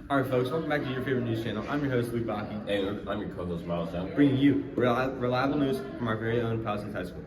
All right, folks, welcome back to your favorite news channel. I'm your host, Luke Baki, And I'm your co-host, Miles Young. bringing you reliable news from our very own Palisades High School.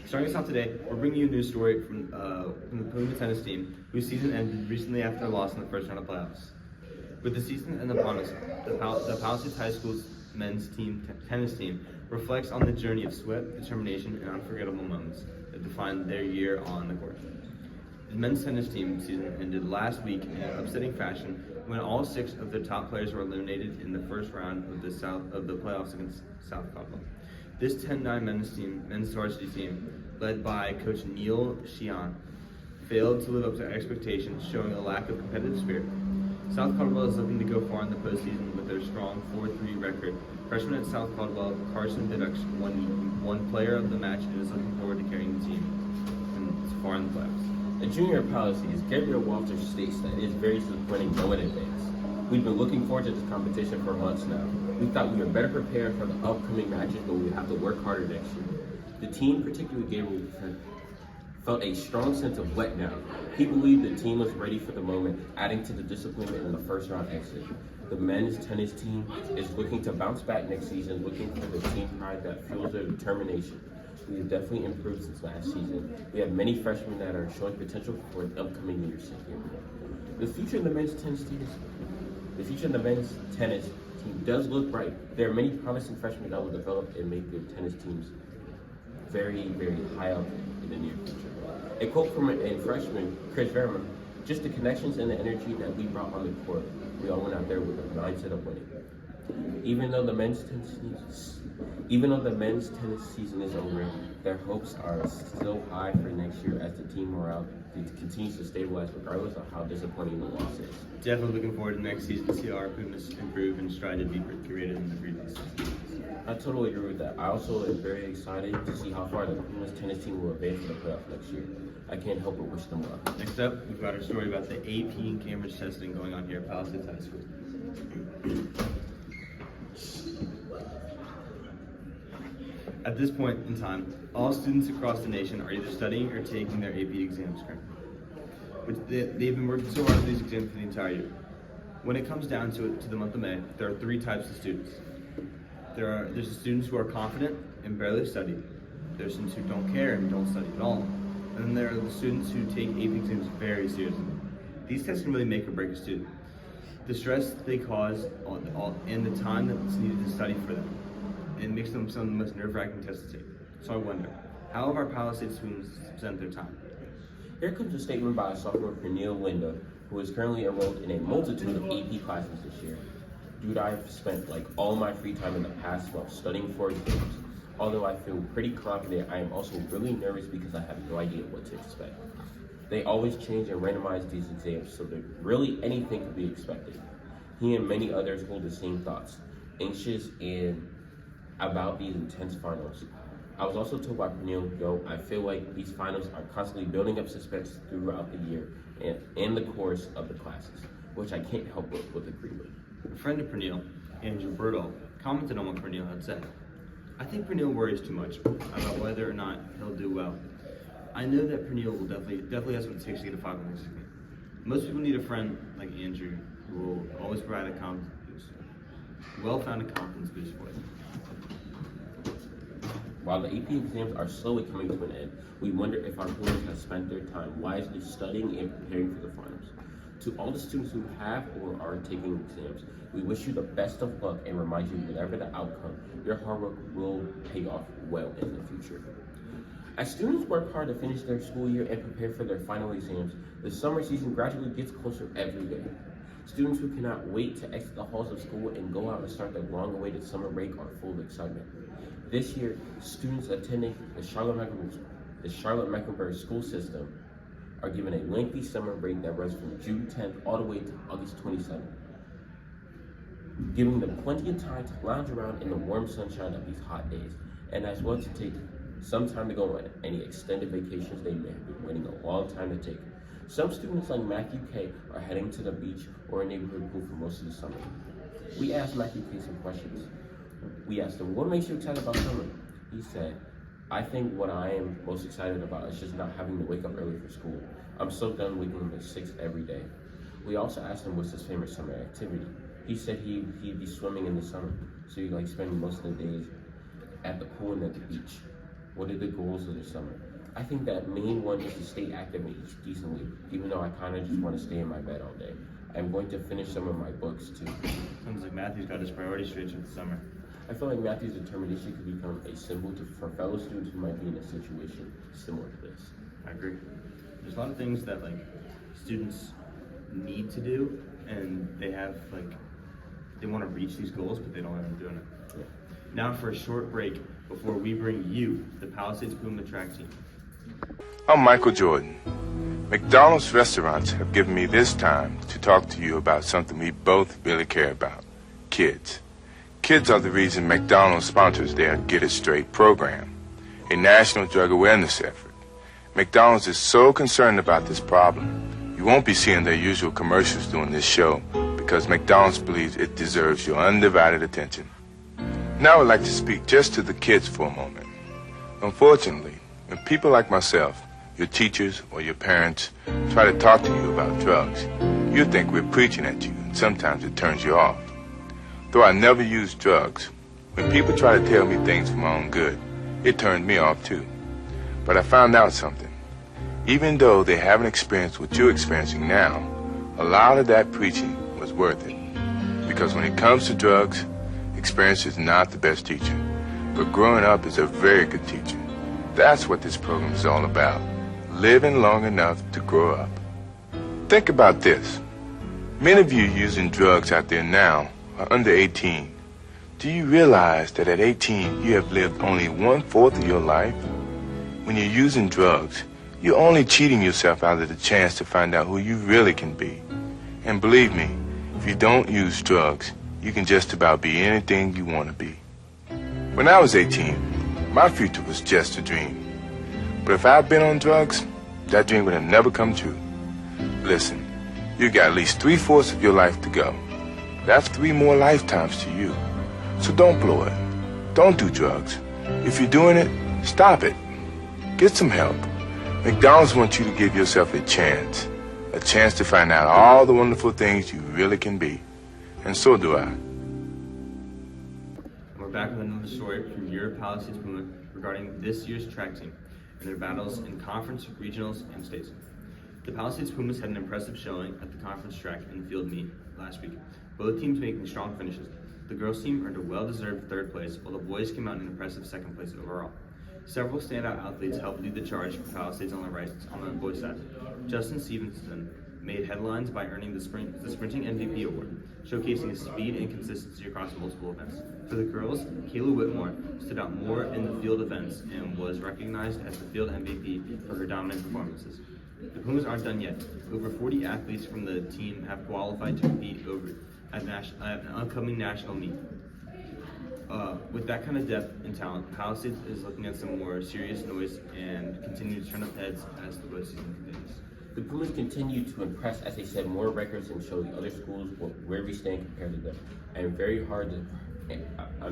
Starting us off today, we're bringing you a news story from the Puma tennis team, whose season ended recently after their loss in the first round of playoffs. With the season ended upon us, the Palisades High School's men's tennis team reflects on the journey of sweat, determination, and unforgettable moments that defined their year on the court. The men's tennis team season ended last week in an upsetting fashion when all 6 of their top players were eliminated in the first round of the playoffs against South Caldwell. This 10-9 men's varsity team, led by coach Neil Sheehan, failed to live up to expectations, showing a lack of competitive spirit. South Caldwell is looking to go far in the postseason with their strong 4-3 record. Freshman at South Caldwell, Carson Didux, won player of the match and is looking forward to carrying the team far in the playoffs. The junior Palisades, Gabriel Walters states that it is very disappointing no one advance. We've been looking forward to this competition for months now. We thought we were better prepared for the upcoming matches, but we have to work harder next year. The team, particularly Gabriel, felt a strong sense of wet now. He believed the team was ready for the moment, adding to the disappointment in the first round exit. The men's tennis team is looking to bounce back next season, looking for the team pride that fuels their determination. We have definitely improved since last season. We have many freshmen that are showing potential for the upcoming years. The future of the men's tennis team does look bright. There are many promising freshmen that will develop and make good tennis teams very, very high up in the near future. A quote from a freshman, Chris Verma: "Just the connections and the energy that we brought on the court. We all went out there with a mindset of winning." Even though the men's tennis season is over, their hopes are still high for next year as the team morale continues to stabilize regardless of how disappointing the loss is. Definitely looking forward to next season to see our Pumas improve and strive to be greater than the previous season. I totally agree with that. I also am very excited to see how far the Pumas tennis team will advance in the playoffs next year. I can't help but wish them luck. Next up, we've got our story about the AP and Cambridge testing going on here at Palisades High School. At this point in time, all students across the nation are either studying or taking their AP exams currently. They've been working so hard for these exams for the entire year. When it comes down to it, to the month of May, there are 3 types of students. There's the students who are confident and barely study. There's students who don't care and don't study at all. And then there are the students who take AP exams very seriously. These tests can really make or break a student. The stress they cause and the time that's needed to study for them, it makes them some of the most nerve-wracking tests to take. So I wonder, how have our Palisades students spent their time? Here comes a statement by sophomore Pernille Linda, who is currently enrolled in a multitude of AP classes this year. Dude, I've spent like all my free time in the past month studying for exams. Although I feel pretty confident, I am also really nervous because I have no idea what to expect. They always change and randomize these exams, so that really anything could be expected. He and many others hold the same thoughts, anxious and about these intense finals. I was also told by Pernille, "Yo, I feel like these finals are constantly building up suspense throughout the year and in the course of the classes," which I can't help but agree with. A friend of Pernille, Andrew Birdall, commented on what Pernille had said. "I think Pernille worries too much about whether or not he'll do well. I know that Pernille will definitely has what it takes to get a 5 on this exam. Most people need a friend like Andrew who will always provide a confidence boost, well-founded confidence boost for them." While the AP exams are slowly coming to an end, we wonder if our students have spent their time wisely studying and preparing for the finals. To all the students who have or are taking exams, we wish you the best of luck and remind you whatever the outcome, your hard work will pay off well in the future. As students work hard to finish their school year and prepare for their final exams, the summer season gradually gets closer every day. Students who cannot wait to exit the halls of school and go out and start their long-awaited summer break are full of excitement. This year, students attending the Charlotte Mecklenburg school system are given a lengthy summer break that runs from June 10th all the way to August 27th, giving them plenty of time to lounge around in the warm sunshine of these hot days, and as well to take some time to go on any extended vacations they may have been waiting a long time to take. Some students like Matthew K are heading to the beach or a neighborhood pool for most of the summer. We asked Matthew K some questions. We asked him, "What makes you excited about summer?" He said, "I think what I am most excited about is just not having to wake up early for school. I'm so done waking up at 6 every day. We also asked him what's his favorite summer activity. He said he'd be swimming in the summer, so he'd like spend most of the days at the pool and at the beach. What are the goals of the summer? I think that main one is to stay active and eat decently, even though I kind of just want to stay in my bed all day. I'm going to finish some of my books too. Sounds like Matthew's got his priorities straight for the summer. I feel like Matthew's determination could become a symbol for fellow students who might be in a situation similar to this. I agree. There's a lot of things that like students need to do, and they have they want to reach these goals, but they don't end up doing it. Yeah. Now for a short break before we bring you the Palisades Puma track team. I'm Michael Jordan. McDonald's restaurants have given me this time to talk to you about something we both really care about, kids. Kids are the reason McDonald's sponsors their Get It Straight program, a national drug awareness effort. McDonald's is so concerned about this problem, you won't be seeing their usual commercials during this show because McDonald's believes it deserves your undivided attention. Now I'd like to speak just to the kids for a moment. Unfortunately, when people like myself, your teachers or your parents, try to talk to you about drugs, you think we're preaching at you, and sometimes it turns you off. Though I never used drugs, when people try to tell me things for my own good, it turned me off too. But I found out something. Even though they haven't experienced what you're experiencing now, a lot of that preaching was worth it. Because when it comes to drugs, experience is not the best teacher, but growing up is a very good teacher. That's what this program is all about, living long enough to grow up. Think about this. Many of you using drugs out there now are under 18. Do you realize that at 18 you have lived only 1/4 of your life? When you're using drugs, you're only cheating yourself out of the chance to find out who you really can be. And believe me, if you don't use drugs, you can just about be anything you want to be. When I was 18, my future was just a dream. But if I'd been on drugs, that dream would have never come true. Listen, you got at least 3/4 of your life to go. That's 3 more lifetimes to you. So don't blow it. Don't do drugs. If you're doing it, stop it. Get some help. McDonald's wants you to give yourself a chance to find out all the wonderful things you really can be. And so do I. We're back with another story from your Palisades Puma regarding this year's track team and their battles in conference, regionals, and states. The Palisades Pumas had an impressive showing at the conference track and field meet last week, both teams making strong finishes. The girls team earned a well-deserved 3rd place, while the boys came out in an impressive 2nd place overall. Several standout athletes helped lead the charge for Palisades on the boys' side. Justin Stevenson made headlines by earning the sprinting MVP award, showcasing his speed and consistency across multiple events. For the girls, Kayla Whitmore stood out more in the field events and was recognized as the field MVP for her dominant performances. The Pumas aren't done yet. Over 40 athletes from the team have qualified to compete at an upcoming national meet. With that kind of depth and talent, Palisades is looking at some more serious noise and continue to turn up heads as the boys season continues. The Pumas continue to impress as they set more records and show the other schools where we stand compared to them. I'm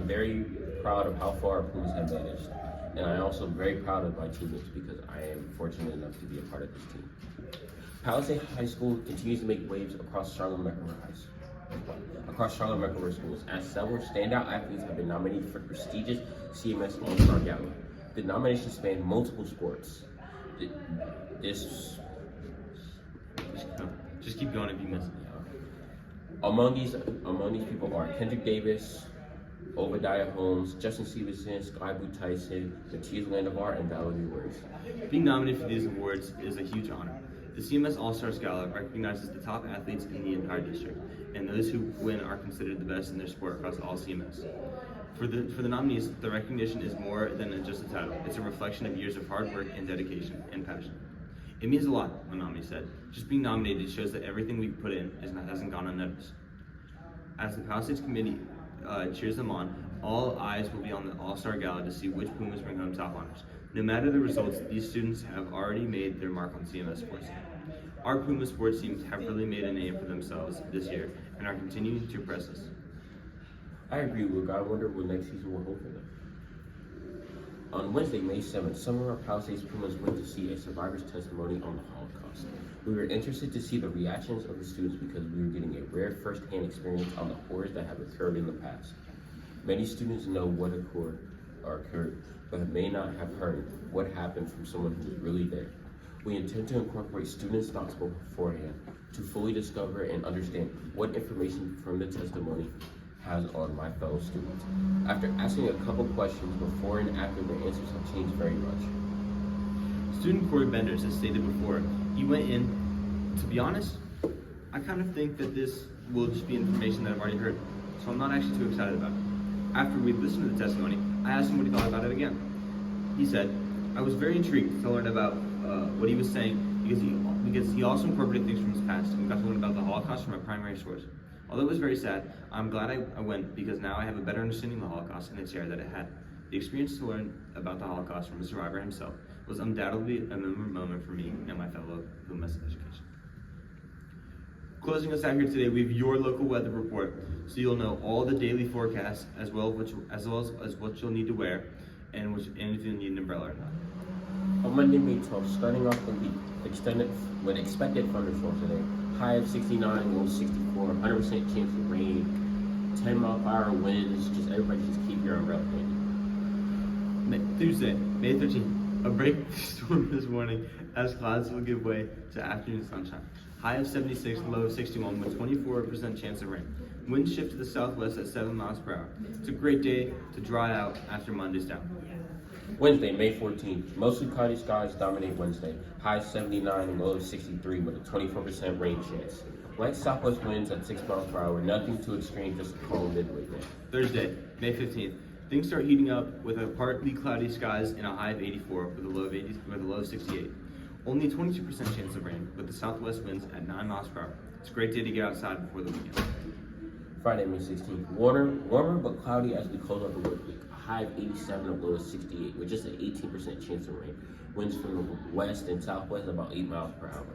very proud of how far our Pumas have managed, and I'm also very proud of my teammates because I am fortunate enough to be a part of this team. Palisades High School continues to make waves across Charlotte-Mecklenburg schools, as several standout athletes have been nominated for the prestigious CMS All-Star Gala. The nominations span multiple sports. Just keep going if you miss it. Among these people are Kendrick Davis, Obadiah Holmes, Justin Stevenson, Sky Blue Tyson, Matthias Landavar, and Valerie Words. Being nominated for these awards is a huge honor. The CMS All-Stars Gala recognizes the top athletes in the entire district, and those who win are considered the best in their sport across all CMS. For the nominees, the recognition is more than just a title. It's a reflection of years of hard work and dedication and passion. It means a lot, one nominee said. Just being nominated shows that everything we put in hasn't gone unnoticed. As the Palisades committee cheers them on, all eyes will be on the All-Star Gala to see which Pumas bring home top honors. No matter the results, these students have already made their mark on CMS sports. Our Puma sports teams have really made a name for themselves this year and are continuing to impress us. I agree, Luke. I wonder what next season will hold for them. On Wednesday, May 7th, some of our Palisades Pumas went to see a survivor's testimony on the Holocaust. We were interested to see the reactions of the students because we were getting a rare first-hand experience on the horrors that have occurred in the past. Many students know what occurred, but may not have heard what happened from someone who was really there. We intend to incorporate students' thoughts beforehand to fully discover and understand what information from the testimony has on my fellow students. After asking a couple questions before and after, their answers have changed very much. Student Corey Benders, as stated before, he went in. To be honest, I kind of think that this will just be information that I've already heard, so I'm not actually too excited about it. After we listened to the testimony, I asked him what he thought about it again. He said, I was very intrigued to learn about what he was saying because he also incorporated things from his past and got to learn about the Holocaust from a primary source. Although it was very sad, I'm glad I went because now I have a better understanding of the Holocaust and its terror that it had. The experience to learn about the Holocaust from the survivor himself was undoubtedly a memorable moment for me and my fellow Pumas education. Closing us out here today, we have your local weather report, so you'll know all the daily forecasts as well as what you'll need to wear and if you'll need an umbrella or not. On Monday, May 12th, starting off with expected thunderstorms today. High of 69, low 64, 100% chance of rain, 10-mile-per-hour winds. Just everybody just keep your umbrella handy. Tuesday, May 13th, a break storm this morning as clouds will give way to afternoon sunshine. High of 76, low of 61 with 24% chance of rain. Winds shift to the southwest at 7 miles per hour. It's a great day to dry out after Monday's down. Wednesday, May 14th, mostly cloudy skies dominate Wednesday. High 79, low of 63 with a 24% rain chance. Light southwest winds at 6 miles per hour, nothing too extreme, just a calm midway day. Thursday, May 15th, things start heating up with a partly cloudy skies and a high of 84 with a low of 68. Only a 22% chance of rain with the southwest winds at 9 miles per hour. It's a great day to get outside before the weekend. Friday, May 16th, warmer but cloudy as we close out the work week. A high of 87, a low of 68 with just an 18% chance of rain. Winds from the west and southwest about 8 miles per hour.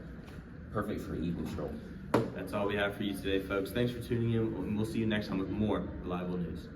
Perfect for evening stroll. That's all we have for you today, folks. Thanks for tuning in, and we'll see you next time with more reliable news.